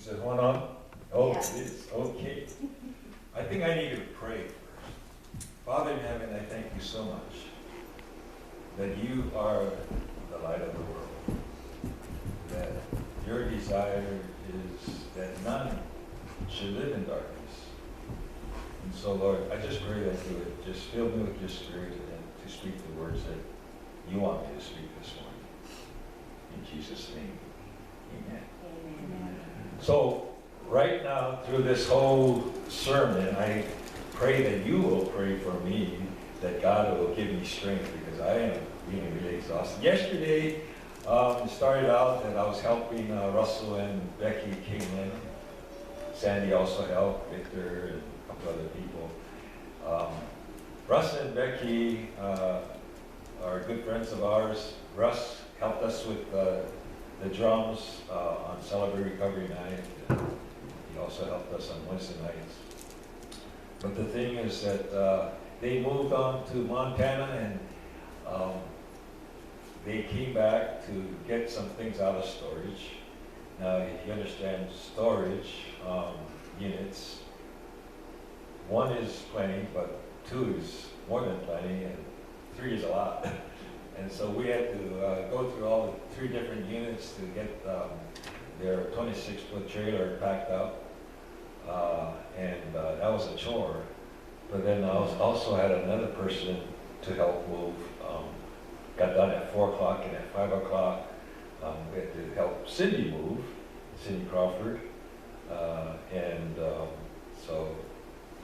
Is it one on? Oh, Yes. it is. Okay. I think I need to pray first. Father in heaven, I thank you so much that you are the light of the world. That your desire is that none should live in darkness. And so, Lord, I just pray that you would just fill me with your spirit and to speak the words that you want me to speak this morning. In Jesus' name, amen. Amen. So, right now, through this whole sermon, I pray that you will pray for me, that God will give me strength, because I am being really exhausted. Yesterday, it started out that I was helping Russell and Becky came in. Sandy also helped, Victor, and a couple other people. Russ and Becky are good friends of ours. Russ helped us with the drums on Celebrate Recovery Night. He also helped us on Wednesday nights. But the thing is that they moved on to Montana, and they came back to get some things out of storage. Now, if you understand storage units, one is plenty, but two is more than plenty, and three is a lot. And so we had to go through all the 3 different units to get their 26-foot trailer packed up. And that was a chore. But then I also had another person to help move. Got done at 4 o'clock, and at 5 o'clock we had to help Cindy move, Cindy Crawford. So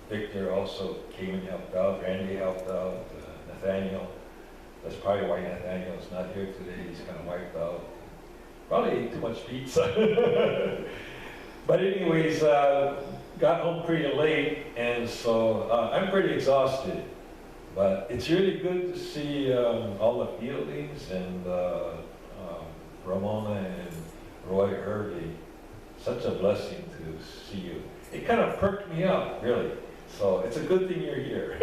Victor also came and helped out, Randy helped out, Nathaniel. That's probably why Nathaniel's not here today. He's kind of wiped out. Probably ate too much pizza. But anyways, got home pretty late, and so I'm pretty exhausted. But it's really good to see all the Fieldings and Ramona and Roy Irby. Such a blessing to see you. It kind of perked me up, really. So it's a good thing you're here.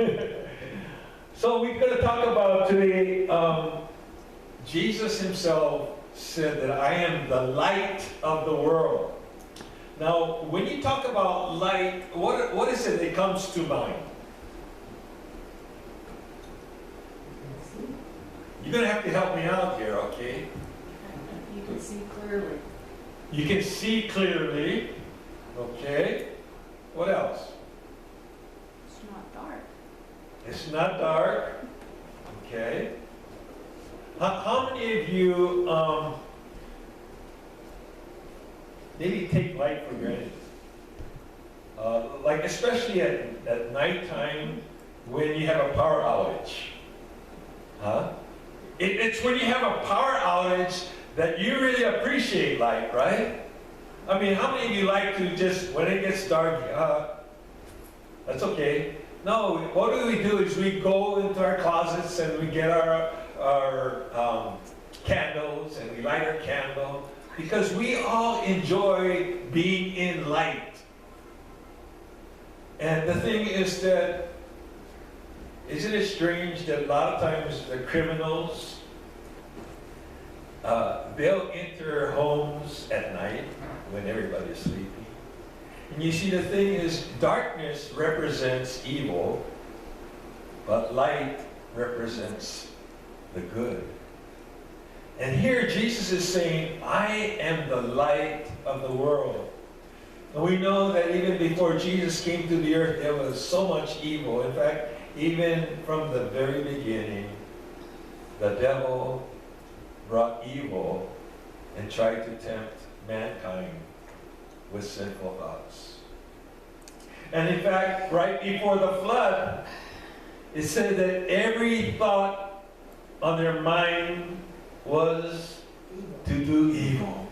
So we're going to talk about today, Jesus himself said that I am the light of the world. Now, when you talk about light, what is it that comes to mind? You're going to have to help me out here, okay? You can see clearly. You can see clearly, okay? What else? It's not dark. It's not dark, okay? How many of you maybe take light for granted? Like especially at nighttime when you have a power outage. Huh? It's when you have a power outage that you really appreciate light, right? I mean, how many of you like to just, when it gets dark, that's okay. No, what do is we go into our closets and we get our candles and we light our candle because we all enjoy being in light. And the thing is that, isn't it strange that a lot of times the criminals, they'll enter homes at night when everybody's sleeping. And you see, the thing is, darkness represents evil, but light represents the good. And here Jesus is saying, I am the light of the world. And we know that even before Jesus came to the earth, there was so much evil. In fact, even from the very beginning, the devil brought evil and tried to tempt mankind with sinful thoughts. And in fact, right before the flood, it said that every thought on their mind was to do evil.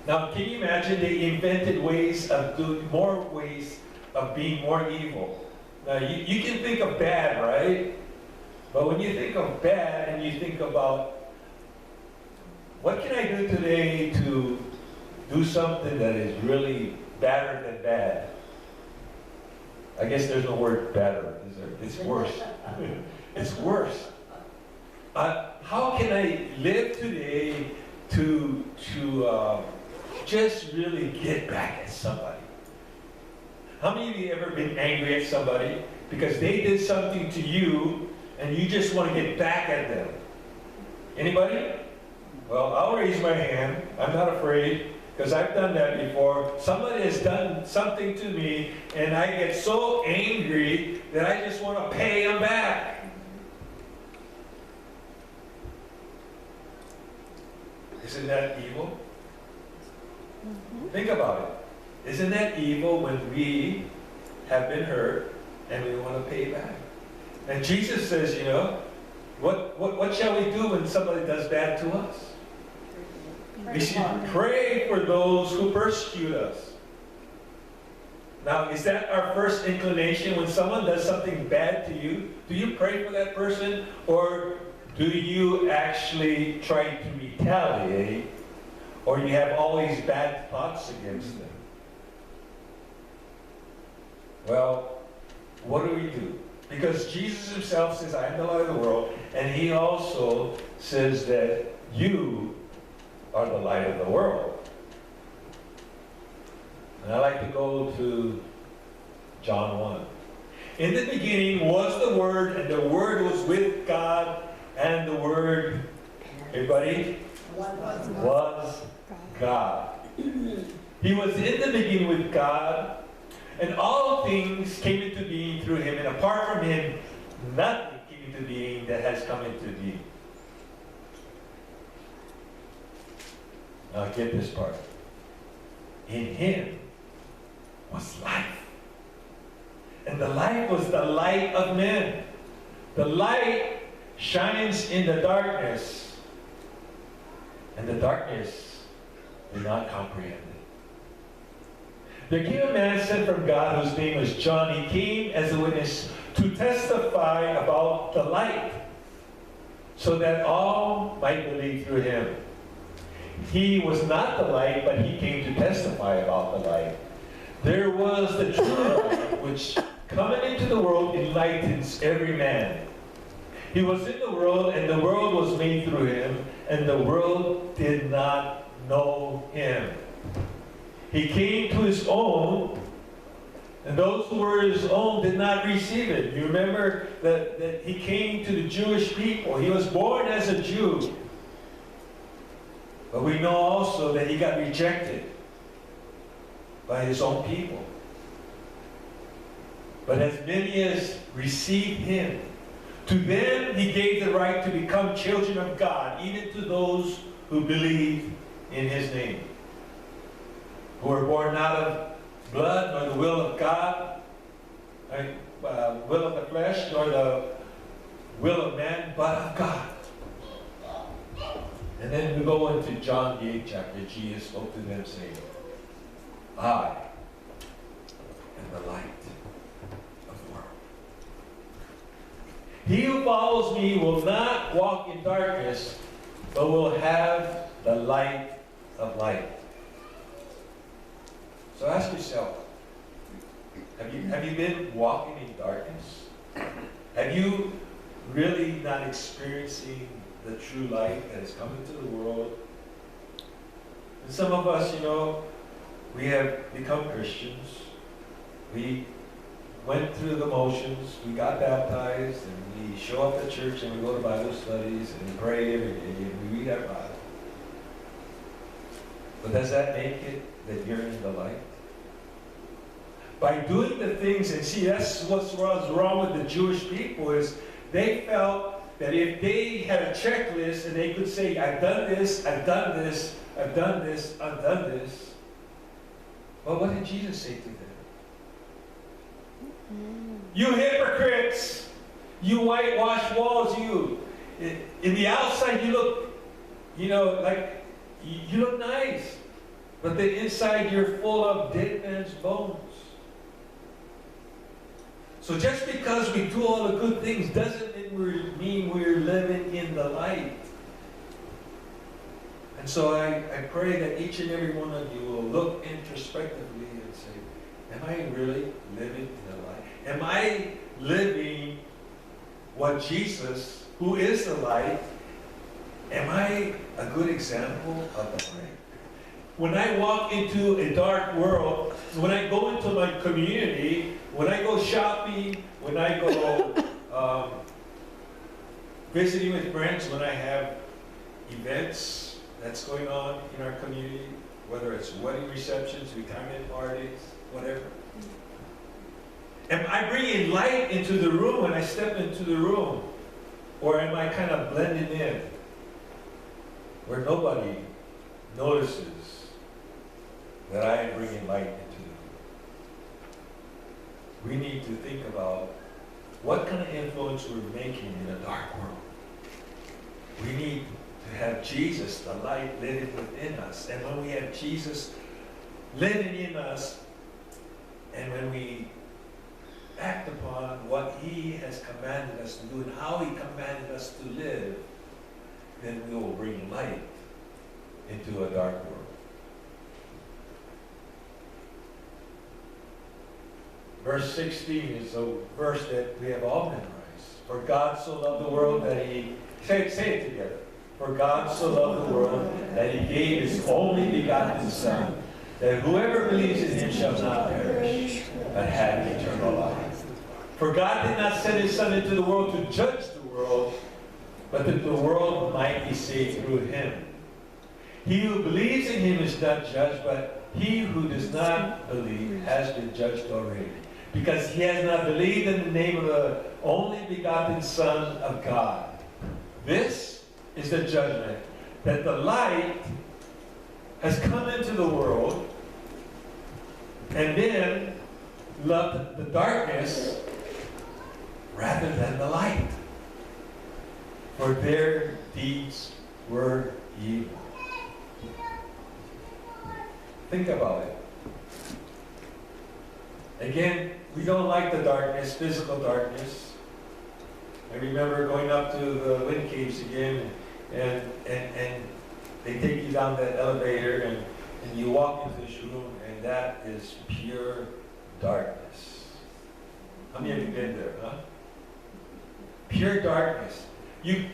Now, can you imagine they invented ways of doing more ways of being more evil? Now, you can think of bad, right? But when you think of bad and you think about what can I do today to do something that is really badder than bad? I guess there's no word better, is there? It's worse. It's worse. How can I live today to just really get back at somebody. How many of you ever been angry at somebody because they did something to you and you just want to get back at them? Anybody? Well, I'll raise my hand. I'm not afraid because I've done that before. Somebody has done something to me and I get so angry that I just want to pay them back. Isn't that evil? Think about it. Isn't that evil when we have been hurt and we want to pay back? And Jesus says, you know, what shall we do when somebody does bad to us? We should pray for those who persecute us. Now, is that our first inclination when someone does something bad to you? Do you pray for that person, or do you actually try to retaliate, or you have all these bad thoughts against them? Well, what do? Because Jesus himself says, I am the light of the world, and he also says that you are the light of the world. And I like to go to John 1. In the beginning was the Word, and the Word was with God, and the Word, everybody, was God. He was in the beginning with God, and all things came into being through him, and apart from him, nothing came into being that has come into being. Now get this part. In him was life. And the life was the light of men. The light shines in the darkness, and the darkness did not comprehend it. There came a man sent from God whose name was John. He came as a witness to testify about the light, so that all might believe through him. He was not the light, but he came to testify about the light. There was the true light, which coming into the world enlightens every man. He was in the world, and the world was made through him, and the world did not know him. He came to his own, and those who were his own did not receive it. You remember that he came to the Jewish people. He was born as a Jew. But we know also that he got rejected by his own people. But as many as received him, to them he gave the right to become children of God, even to those who believe in his name, who were born not of blood, nor the will of God, will of the flesh, nor the will of man, but of God. And then we go into John the 8th chapter. Jesus spoke to them saying, I am the light of the world. He who follows me will not walk in darkness, but will have the light of life. So ask yourself, have you been walking in darkness? Have you really not experiencing the true light that has come into the world? And some of us, you know, we have become Christians. We went through the motions. We got baptized, and we show up at church, and we go to Bible studies, and we pray every day, and we read our Bible. But does that make it that you're in the light? By doing the things, and see, that's what was wrong with the Jewish people, is they felt that if they had a checklist and they could say, I've done this, I've done this, I've done this, I've done this. Well, what did Jesus say to them? You hypocrites! You whitewash walls, you. In the outside you look, you know, like, you look nice. But the inside you're full of dead man's bones. So just because we do all the good things doesn't mean we're living in the light. And so I pray that each and every one of you will look introspectively and say, am I really living in the light? Am I living what Jesus, who is the light, am I a good example of the light? when I walk into a dark world, when I go into my community, when I go shopping, when I go visiting with friends, when I have events that's going on in our community, whether it's wedding receptions, retirement parties, whatever. Am I bringing light into the room when I step into the room? Or am I kind of blending in where nobody notices that I am bringing light into the room? We need to think about what kind of influence we're making in a dark world. We need to have Jesus, the light, living within us. And when we have Jesus living in us, and when we act upon what He has commanded us to do and how He commanded us to live, then we will bring light into a dark world. Verse 16 is a verse that we have all memorized. For God so loved the world that He, say it together. For God so loved the world that He gave His only begotten Son, that whoever believes in Him shall not perish, but have eternal life. For God did not send His Son into the world to judge the world, but that the world might be saved through Him. He who believes in Him is not judged, but he who does not believe has been judged already, because he has not believed in the name of the only begotten Son of God. This is the judgment, that the light has come into the world, and men loved the darkness rather than the light, for their deeds were evil. Think about it. Again, we don't like the darkness, physical darkness. I remember going up to the wind caves again, and they take you down that elevator, and you walk into this room, and that is pure darkness. How many of you been there, huh? Pure darkness. You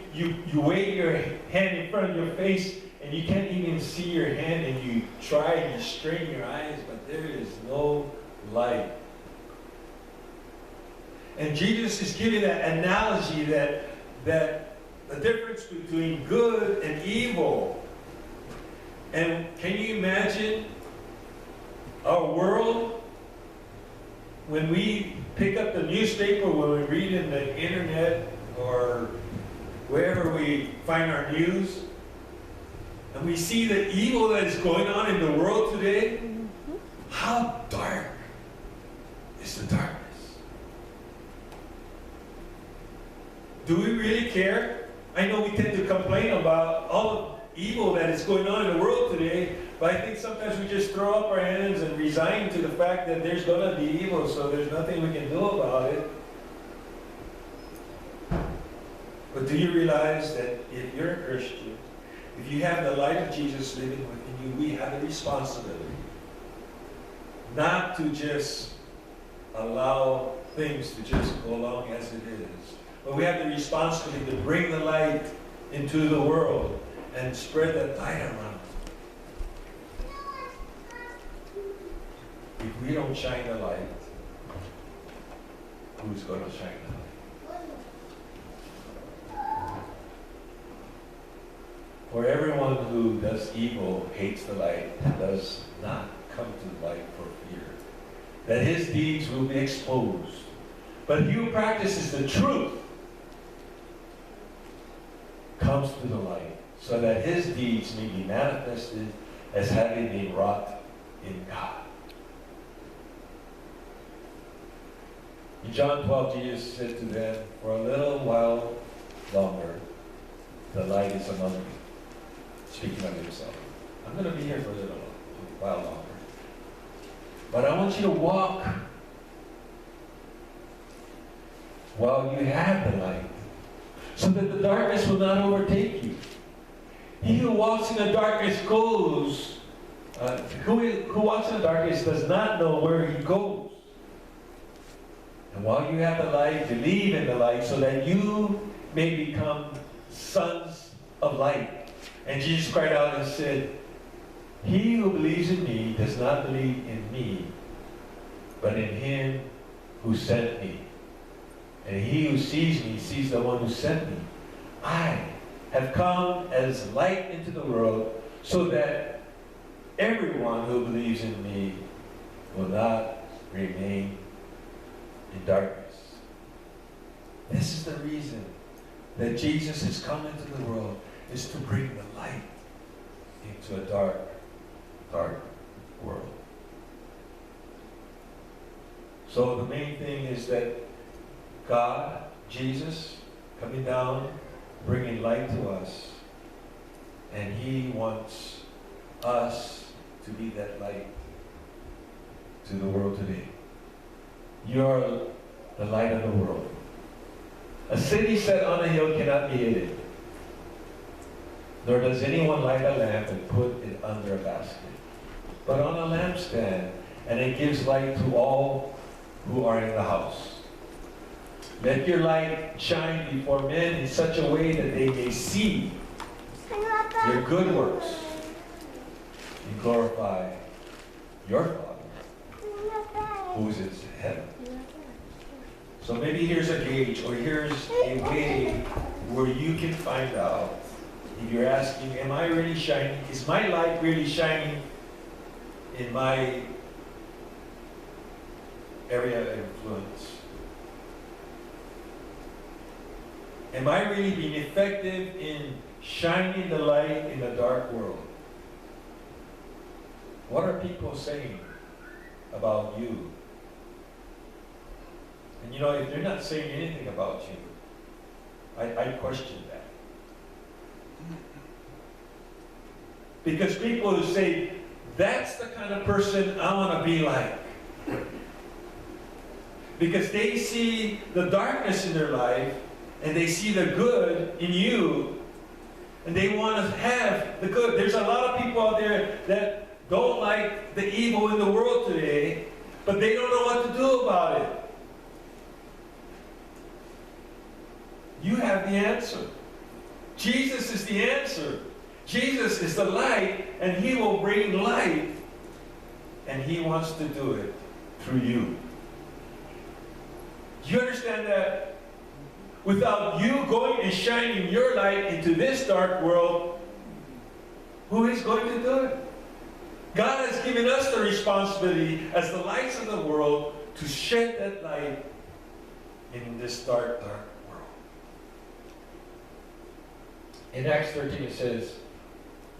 wave your hand in front of your face, and you can't even see your hand, and you try and you strain your eyes, but there is no light. And Jesus is giving that analogy that the difference between good and evil. And can you imagine our world when we pick up the newspaper, when we read in the internet, or wherever we find our news, and we see the evil that is going on in the world today? How dark is the darkness? Do we really care? I know we tend to complain about all the evil that is going on in the world today, but I think sometimes we just throw up our hands and resign to the fact that there's going to be evil, so there's nothing we can do about it. But do you realize that if you're a Christian, if you have the light of Jesus living within you, we have a responsibility not to just allow things to just go along as it is, but we have the responsibility to bring the light into the world and spread that light around. If we don't shine the light, who's going to shine the light? For everyone who does evil hates the light and does not come to the light for fear that his deeds will be exposed. But he who practices the truth comes to the light, so that his deeds may be manifested as having been wrought in God. In John 12, Jesus said to them, for a little while longer, the light is among you. Speaking of himself. I'm going to be here for a little while longer. But I want you to walk while you have the light, so that the darkness will not overtake you. He who walks in the darkness goes, who walks in the darkness does not know where he goes. And while you have the light, believe in the light, so that you may become sons of light. And Jesus cried out and said, He who believes in me does not believe in me, but in him who sent me. And he who sees me sees the one who sent me. I have come as light into the world so that everyone who believes in me will not remain in darkness. This is the reason that Jesus has come into the world, is to bring the light into a dark, dark world. So the main thing is that God, Jesus, coming down, bringing light to us, and he wants us to be that light to the world today. You are the light of the world. A city set on a hill cannot be hidden, nor does anyone light a lamp and put it under a basket, but on a lampstand, and it gives light to all who are in the house. Let your light shine before men in such a way that they may see your good works and glorify your Father who is in heaven. So maybe here's a gauge, or here's a way where you can find out, if you're asking, am I really shining? Is my light really shining in my area of influence? Am I really being effective in shining the light in a dark world? What are people saying about you? And you know, if they're not saying anything about you, I question that. Because people who say, that's the kind of person I want to be like. Because they see the darkness in their life, and they see the good in you, and they want to have the good. There's a lot of people out there that don't like the evil in the world today, but they don't know what to do about it. You have the answer. Jesus is the answer. Jesus is the light, and he will bring light, and he wants to do it through you. Do you understand that? Without you going and shining your light into this dark world, who is going to do it? God has given us the responsibility as the lights of the world to shed that light in this dark, dark world. In Acts 13 it says,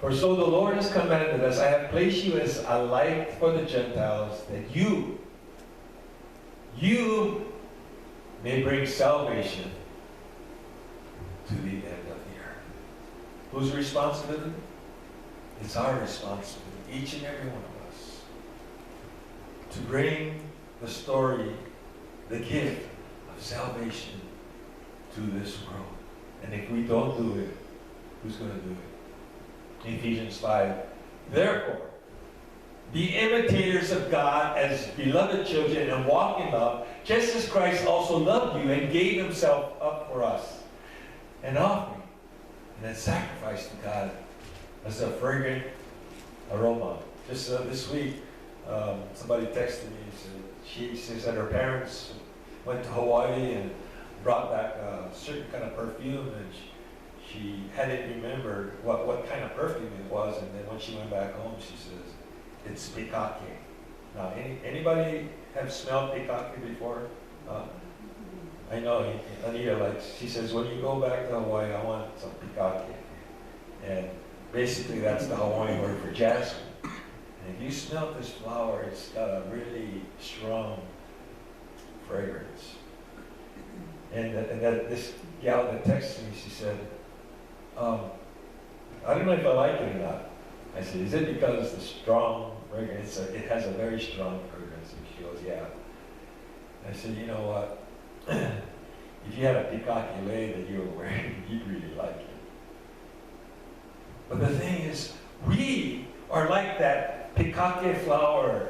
for so the Lord has commanded us, I have placed you as a light for the Gentiles, that you may bring salvation to the end of the earth. Whose responsibility? It's our responsibility, each and every one of us, to bring the story, the gift of salvation to this world. And if we don't do it, who's going to do it? Ephesians 5. Therefore, be imitators of God as beloved children and walk in love, just as Christ also loved you and gave himself up for us, an offering and a sacrifice to God as a fragrant aroma. Just this week, somebody texted me and said, she says that her parents went to Hawaii and brought back a certain kind of perfume, and she hadn't remembered what kind of perfume it was, and then when she went back home, she says, it's pikake. Now, anybody have smelled pikake before? I know, Anita likes, she says, when you go back to Hawaii, I want some pikake. And basically that's the Hawaiian word for jasmine. And if you smell this flower, it's got a really strong fragrance. And that this gal that texted me, she said, I don't know if I like it or not. I said, is it because the strong fragrance? It has a very strong fragrance. And she goes, yeah. I said, you know what? If you had a pikake lei that you were wearing, you'd really like it. But the thing is, we are like that pikake flower